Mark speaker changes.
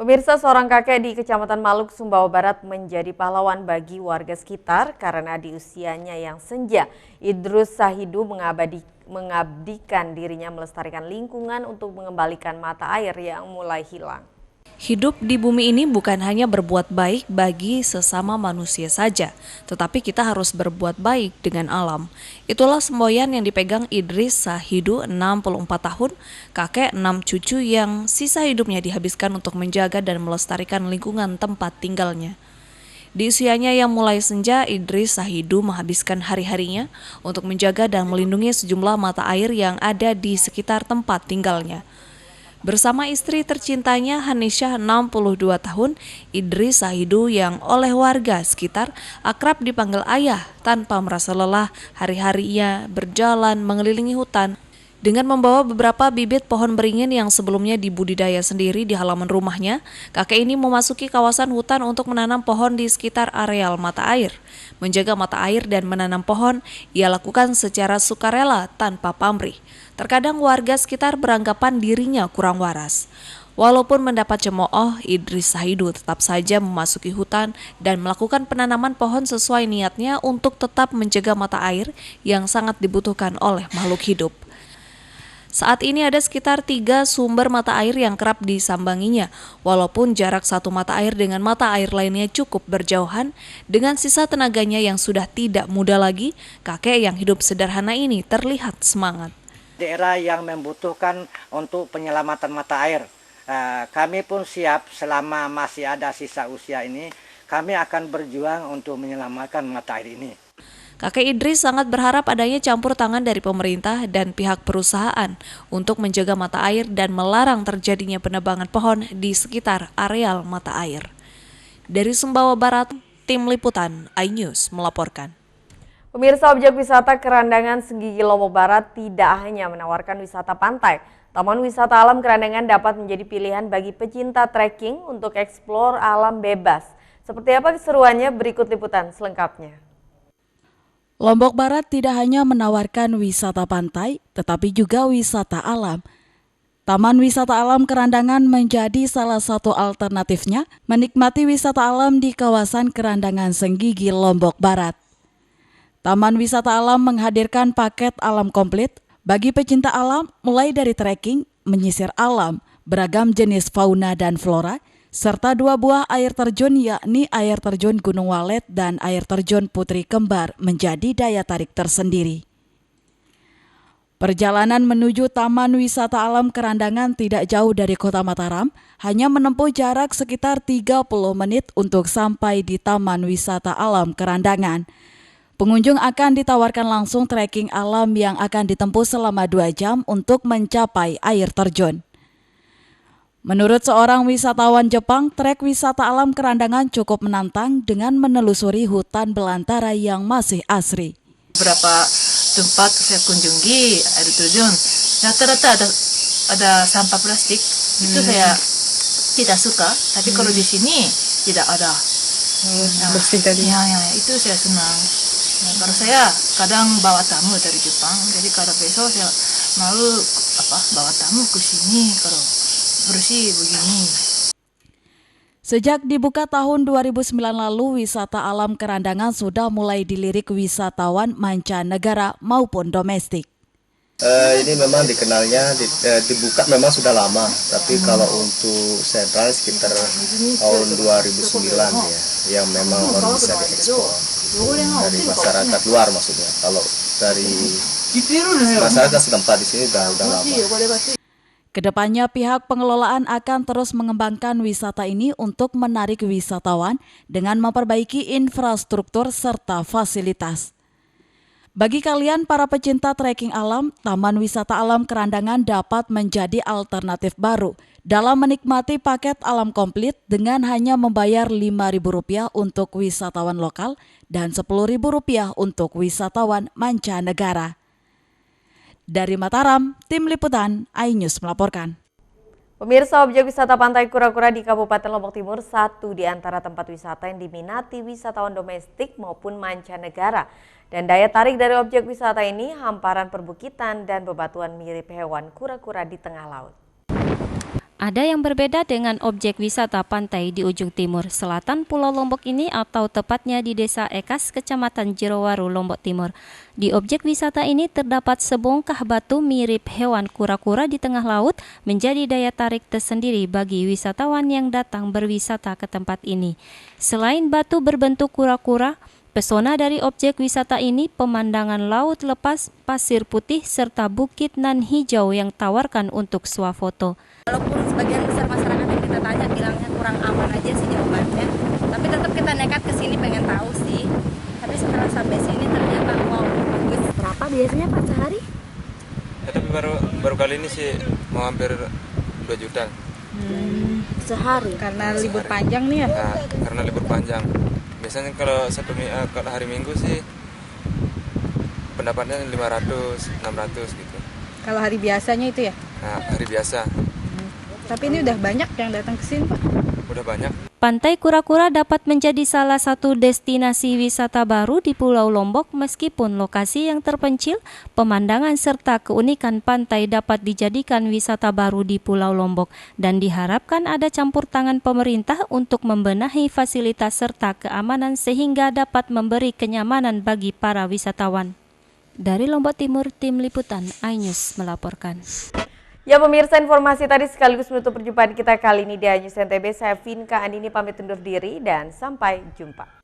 Speaker 1: Pemirsa, seorang kakek di Kecamatan Maluk, Sumbawa Barat menjadi pahlawan bagi warga sekitar karena di usianya yang senja, Idrus Sahidu mengabdikan dirinya melestarikan lingkungan untuk mengembalikan mata air yang mulai hilang.
Speaker 2: Hidup di bumi ini bukan hanya berbuat baik bagi sesama manusia saja, tetapi kita harus berbuat baik dengan alam. Itulah semboyan yang dipegang Idris Sahidu, 64 tahun, kakek 6 cucu yang sisa hidupnya dihabiskan untuk menjaga dan melestarikan lingkungan tempat tinggalnya. Di usianya yang mulai senja, Idris Sahidu menghabiskan hari-harinya untuk menjaga dan melindungi sejumlah mata air yang ada di sekitar tempat tinggalnya. Bersama istri tercintanya Hanisha 62 tahun, Idris Sahidu yang oleh warga sekitar akrab dipanggil ayah tanpa merasa lelah, hari-harinya berjalan mengelilingi hutan dengan membawa beberapa bibit pohon beringin yang sebelumnya dibudidaya sendiri di halaman rumahnya. Kakek ini memasuki kawasan hutan untuk menanam pohon di sekitar areal mata air. Menjaga mata air dan menanam pohon ia lakukan secara sukarela tanpa pamrih. Terkadang warga sekitar beranggapan dirinya kurang waras. Walaupun mendapat cemooh, Idris Sahidu tetap saja memasuki hutan dan melakukan penanaman pohon sesuai niatnya untuk tetap mencegah mata air yang sangat dibutuhkan oleh makhluk hidup. Saat ini ada sekitar 3 sumber mata air yang kerap disambanginya, walaupun jarak satu mata air dengan mata air lainnya cukup berjauhan. Dengan sisa tenaganya yang sudah tidak muda lagi, kakek yang hidup sederhana ini terlihat semangat.
Speaker 3: Daerah yang membutuhkan untuk penyelamatan mata air. Kami pun siap selama masih ada sisa usia ini, kami akan berjuang untuk menyelamatkan mata air ini.
Speaker 2: Kakek Idris sangat berharap adanya campur tangan dari pemerintah dan pihak perusahaan untuk menjaga mata air dan melarang terjadinya penebangan pohon di sekitar areal mata air. Dari Sumbawa Barat, Tim Liputan iNews melaporkan.
Speaker 1: Pemirsa, objek wisata Kerandangan Senggigi Lombok Barat tidak hanya menawarkan wisata pantai. Taman wisata alam Kerandangan dapat menjadi pilihan bagi pecinta trekking untuk eksplor alam bebas. Seperti apa keseruannya? Berikut liputan selengkapnya.
Speaker 4: Lombok Barat tidak hanya menawarkan wisata pantai, tetapi juga wisata alam. Taman Wisata Alam Kerandangan menjadi salah satu alternatifnya menikmati wisata alam di kawasan Kerandangan Senggigi Lombok Barat. Taman Wisata Alam menghadirkan paket alam komplit bagi pecinta alam, mulai dari trekking, menyisir alam, beragam jenis fauna dan flora, serta 2 buah air terjun yakni air terjun Gunung Walet dan air terjun Putri Kembar menjadi daya tarik tersendiri. Perjalanan menuju Taman Wisata Alam Kerandangan tidak jauh dari Kota Mataram, hanya menempuh jarak sekitar 30 menit untuk sampai di Taman Wisata Alam Kerandangan. Pengunjung akan ditawarkan langsung trekking alam yang akan ditempuh selama 2 jam untuk mencapai air terjun. Menurut seorang wisatawan Jepang, trek wisata alam Kerandangan cukup menantang dengan menelusuri hutan belantara yang masih asri.
Speaker 5: Beberapa tempat saya kunjungi air terjun, rata-rata ada sampah plastik. Itu saya tidak suka, tapi kalau di sini tidak ada. Bersih tadi. Ya, itu saya senang. Nah, kalau saya kadang bawa tamu dari Jepang, jadi kalau besok saya mau bawa tamu ke sini kalau bersih begini.
Speaker 4: Sejak dibuka tahun 2009 lalu, wisata alam Kerandangan sudah mulai dilirik wisatawan mancanegara maupun domestik.
Speaker 6: Ini memang dikenalnya dibuka memang sudah lama, tapi kalau untuk sentral sekitar tahun 2009 ya, yang memang baru bisa diekspor dari masyarakat luar maksudnya. Kalau dari masyarakat setempat di sini udah lama.
Speaker 4: Kedepannya pihak pengelolaan akan terus mengembangkan wisata ini untuk menarik wisatawan dengan memperbaiki infrastruktur serta fasilitas. Bagi kalian para pecinta trekking alam, Taman Wisata Alam Kerandangan dapat menjadi alternatif baru dalam menikmati paket alam komplit dengan hanya membayar Rp5.000 untuk wisatawan lokal dan Rp10.000 untuk wisatawan mancanegara. Dari Mataram, Tim Liputan iNews melaporkan.
Speaker 1: Pemirsa, objek wisata Pantai Kura-Kura di Kabupaten Lombok Timur satu di antara tempat wisata yang diminati wisatawan domestik maupun mancanegara. Dan daya tarik dari objek wisata ini hamparan perbukitan dan bebatuan mirip hewan kura-kura di tengah laut.
Speaker 7: Ada yang berbeda dengan objek wisata pantai di ujung timur selatan Pulau Lombok ini atau tepatnya di Desa Ekas, Kecamatan Jerowaru, Lombok Timur. Di objek wisata ini terdapat sebongkah batu mirip hewan kura-kura di tengah laut menjadi daya tarik tersendiri bagi wisatawan yang datang berwisata ke tempat ini. Selain batu berbentuk kura-kura, pesona dari objek wisata ini pemandangan laut lepas, pasir putih, serta bukit nan hijau yang tawarkan untuk swafoto.
Speaker 8: Walaupun sebagian besar masyarakat yang kita tanya bilangnya kurang aman aja sih jawabannya, tapi tetap kita nekat ke sini pengen tahu sih. Tapi setelah sampai sini ternyata wow, bagus.
Speaker 9: Berapa biasanya Pak sehari?
Speaker 10: Ya, tapi baru kali ini sih mau hampir 2 juta.
Speaker 9: Sehari?
Speaker 8: Karena libur panjang nih ya.
Speaker 10: Nah, karena libur panjang. Biasanya kalau kalau hari Minggu sih pendapatnya 500, 600 gitu.
Speaker 8: Kalau hari biasanya itu ya.
Speaker 10: Nah, hari biasa.
Speaker 8: Tapi ini udah banyak yang datang ke sini, Pak.
Speaker 10: Udah banyak.
Speaker 7: Pantai Kura-Kura dapat menjadi salah satu destinasi wisata baru di Pulau Lombok meskipun lokasi yang terpencil, pemandangan serta keunikan pantai dapat dijadikan wisata baru di Pulau Lombok dan diharapkan ada campur tangan pemerintah untuk membenahi fasilitas serta keamanan sehingga dapat memberi kenyamanan bagi para wisatawan. Dari Lombok Timur, Tim Liputan iNews melaporkan.
Speaker 1: Ya pemirsa, informasi tadi sekaligus menutup perjumpaan kita kali ini di iNews NTB. Saya Vinka Andini pamit undur diri dan sampai jumpa.